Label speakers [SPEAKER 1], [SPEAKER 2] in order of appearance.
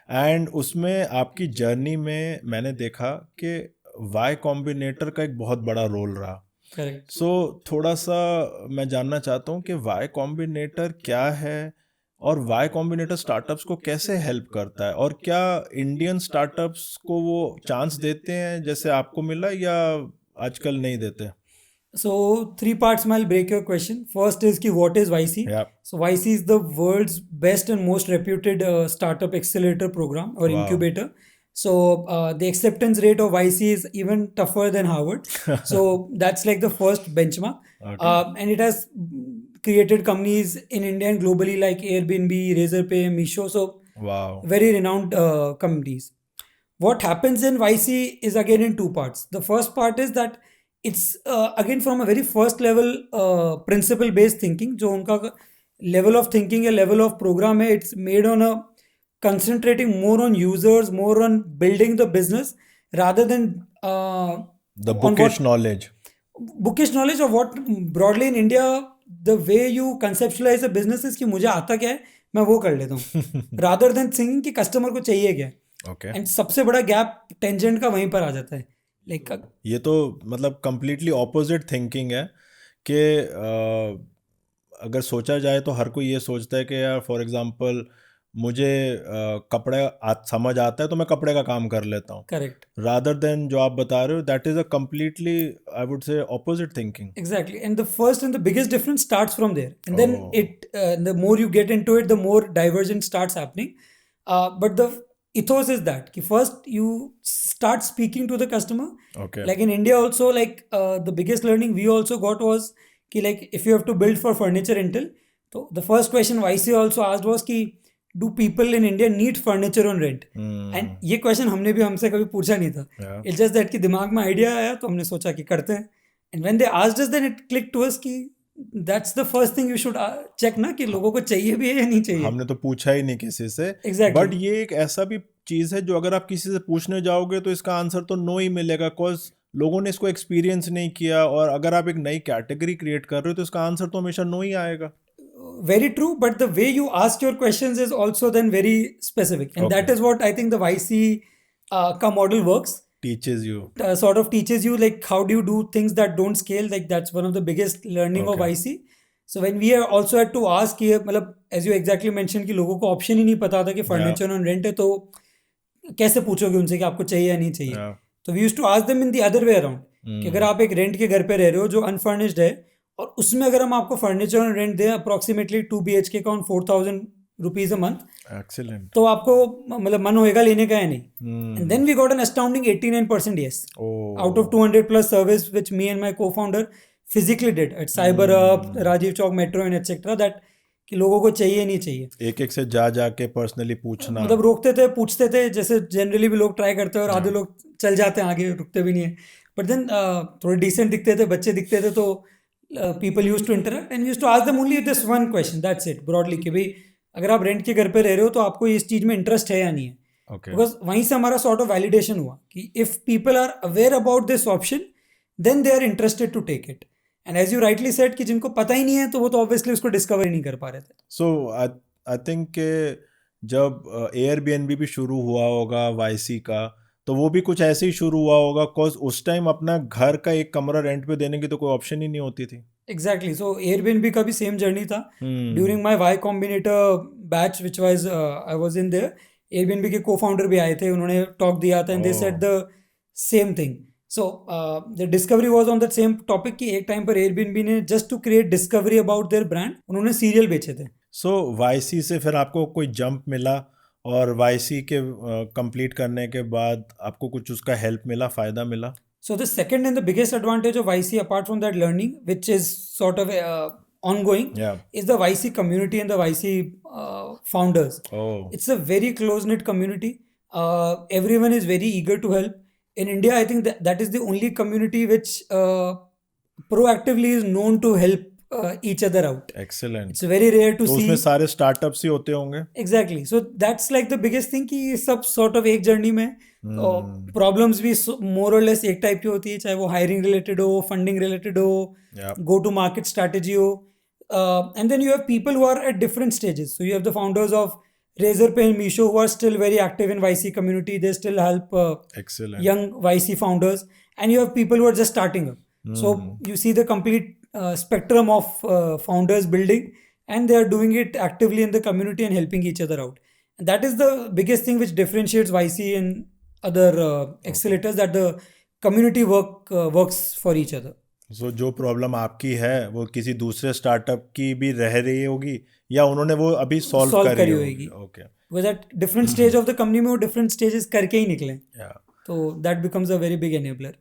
[SPEAKER 1] And उसमें आपकी journey में मैंने देखा कि वाई कॉम्बिनेटर का एक बहुत बड़ा रोल रहा।
[SPEAKER 2] करेक्ट।
[SPEAKER 1] सो थोड़ा सा मैं जानना चाहता हूँ कि वाई कॉम्बिनेटर क्या है और वाई कॉम्बिनेटर स्टार्टअप्स को कैसे हेल्प करता है, और क्या इंडियन स्टार्टअप्स को वो चांस देते हैं जैसे आपको मिला, या आजकल नहीं देते?
[SPEAKER 2] So three parts. I'll break your question. First is ki what is YC?
[SPEAKER 1] या
[SPEAKER 2] So YC is the world's best and most reputed startup accelerator program or
[SPEAKER 1] वाह
[SPEAKER 2] incubator. So the acceptance rate of YC is even tougher than Harvard. So that's like the first benchmark.
[SPEAKER 1] Okay
[SPEAKER 2] And it has created companies in India and globally like Airbnb, Razorpay, Meesho. So
[SPEAKER 1] वाह
[SPEAKER 2] very renowned companies. What happens in YC is again in two parts. The first part is that it's again from a very first level principle based thinking. जो उनका level of thinking या level of program है, it's made on a concentrating more on users, more on building the business rather than
[SPEAKER 1] the
[SPEAKER 2] on
[SPEAKER 1] bookish
[SPEAKER 2] what
[SPEAKER 1] knowledge.
[SPEAKER 2] bookish knowledge of what broadly in India the way you conceptualize a business is कि मुझे आता क्या है मैं वो कर लेता हूँ rather than thinking कि कस्टमर को चाहिए क्या है।
[SPEAKER 1] ओके
[SPEAKER 2] एंड सबसे बड़ा गैप टेंजेंट का वहीं पर आ जाता है लाइक
[SPEAKER 1] ये तो मतलब कंप्लीटली ऑपोजिट थिंकिंग है कि अगर सोचा जाए तो हर कोई ये सोचता है कि यार फॉर एग्जांपल मुझे कपड़े समझ आता है तो मैं कपड़े का काम कर लेता हूँ,
[SPEAKER 2] करेक्ट
[SPEAKER 1] रादर देन जो आप बता रहे हो that is a completely I would say opposite thinking.
[SPEAKER 2] exactly and the first and the biggest difference starts from there and then
[SPEAKER 1] oh
[SPEAKER 2] it the more you get into it the more divergence starts happening but the ethos is that ki first you start speaking to the customer
[SPEAKER 1] okay
[SPEAKER 2] like in India also like the biggest learning we also got was ki like if you have to build for furniture rental so the first question YC also asked was ki do people in India need furniture on rent and ये question हमने भी हमसे कभी पूछा नहीं था it's just that कि दिमाग में आइडिया आया तो हमने सोचा कि करते हैं and when they asked us then it click to us कि that's the first thing you should check ना कि लोगों को चाहिए भी है या नहीं चाहिए।
[SPEAKER 1] हमने तो पूछा ही नहीं किसी से।
[SPEAKER 2] एग्जैक्टली
[SPEAKER 1] बट ये एक ऐसा भी चीज़ है जो अगर आप किसी से पूछने जाओगे तो इसका आंसर तो नो ही मिलेगा, बिकॉज लोगों ने इसको एक्सपीरियंस नहीं किया, और अगर आप एक नई कैटेगरी क्रिएट कर रहे हो तो इसका आंसर तो हमेशा नो ही आएगा।
[SPEAKER 2] very true but the way you ask your questions is also then very specific and that
[SPEAKER 1] Okay.
[SPEAKER 2] is what I think the YC ka model works
[SPEAKER 1] teaches you.
[SPEAKER 2] sort of teaches you like how do you do things that don't scale like that's one of the biggest learning of
[SPEAKER 1] Okay.
[SPEAKER 2] IC so when we are also had to ask कि मतलब as you exactly mentioned कि लोगों को option ही नहीं पता था कि furniture on rent है तो कैसे पूछोगे उनसे कि आपको चाहिए या नहीं चाहिए
[SPEAKER 1] Yeah.
[SPEAKER 2] तो we use to ask them in the other way around कि अगर आप एक रेंट के घर पे रह रहे हो जो अनफर्निश्ड है और उसमें अगर हम आपको फर्नीचर ऑन रेंट दें अप्रॉक्सीमेटली 2 BHK का on 4,000 rupees a month
[SPEAKER 1] Excellent.
[SPEAKER 2] तो आपको मतलब मन होएगा लेने का या नहीं and then we got an astounding 89% yes
[SPEAKER 1] Oh.
[SPEAKER 2] out of 200 plus service which me and my co-founder physically did at cyber Rajiv Chowk metro and etc that कि लोगों को चाहिए नहीं चाहिए
[SPEAKER 1] एक एक से जा जाके पर्सनली पूछना।
[SPEAKER 2] मतलब रोकते थे पूछते थे जैसे जनरली भी लोग ट्राई करते हैं और आधे लोग चल जाते हैं आगे रुकते भी नहीं है बट देन थोड़े डिसेंट दिखते थे बच्चे दिखते थे तो people use to interact and use to ask them only this one question that's it broadly कि भाई अगर आप रेंट के घर पे रह रहे हो तो आपको इस चीज़ में इंटरेस्ट है या नहीं है
[SPEAKER 1] ओके
[SPEAKER 2] बिकॉज वहीं से हमारा सॉर्ट ऑफ वैलिडेशन हुआ कि if people are aware about this option then they are interested to take it and as you rightly said कि जिनको पता ही नहीं है तो वो तो ऑब्वियसली उसको डिस्कवर ही नहीं कर पा रहे थे।
[SPEAKER 1] सो आई थिंक कि जब एयरबीएनबी भी शुरू हुआ होगा वाईसी का, तो वो भी कुछ ऐसे ही शुरू हुआ होगा, बिकॉज उस टाइम अपना घर का एक कमरा रेंट पे देने की तो कोई ऑप्शन ही नहीं होती थी।
[SPEAKER 2] एग्जैक्टली सो एयरबीएनबी का भी सेम जर्नी था during my Y Combinator batch which was I was in there Airbnb के को-फाउंडर भी आए थे उन्होंने टॉक दिया था and they said the same thing so the discovery was on that same topic कि एक टाइम पर एयरबीएनबी ने just to create discovery about their brand उन्होंने सीरियल बेचे थे।
[SPEAKER 1] सो वाईसी से फिर आपको कोई जंप मिला, और वाईसी के कंप्लीट करने के बाद आपको कुछ उसका हेल्प मिला, फ़ायदा मिला?
[SPEAKER 2] So the second and the biggest advantage of YC, apart from that learning, which is sort of ongoing,
[SPEAKER 1] Yeah.
[SPEAKER 2] is the YC community and the YC founders.
[SPEAKER 1] Oh.
[SPEAKER 2] It's a very close knit community. Everyone is very eager to help. In India, I think that is the only community which proactively is known to help each other out.
[SPEAKER 1] Excellent.
[SPEAKER 2] It's very rare to
[SPEAKER 1] तो
[SPEAKER 2] see.
[SPEAKER 1] उसमें सारे startups ही होते होंगे?
[SPEAKER 2] Exactly so that's like the biggest thing कि ये सब sort of एक journey में प्रॉब्लम्स भी मोर और लेस एक टाइप की होती है चाहे वो हायरिंग रिलेटेड हो फंडिंग रिलेटेड हो गो टू मार्केट स्ट्रैटेजी हो and then you have people who are at different stages so you have the founders of Razorpay and Meesho, who are still very active in YC community. They still help
[SPEAKER 1] Excellent.
[SPEAKER 2] young YC founders, and you have people who are just starting up. So you see the complete spectrum of founders building, and they are doing it actively in the community and helping each other out. And that is the biggest thing which differentiates YC and other accelerators, that the community works for each other.
[SPEAKER 1] So जो problem आपकी है वो किसी दूसरे startup की भी रह रही होगी या उन्होंने वो अभी सॉल्व करी होगी? Okay,
[SPEAKER 2] because at different stage of the company में वो डिफरेंट स्टेजेस करके ही निकले,
[SPEAKER 1] या
[SPEAKER 2] तो that becomes a very big enabler.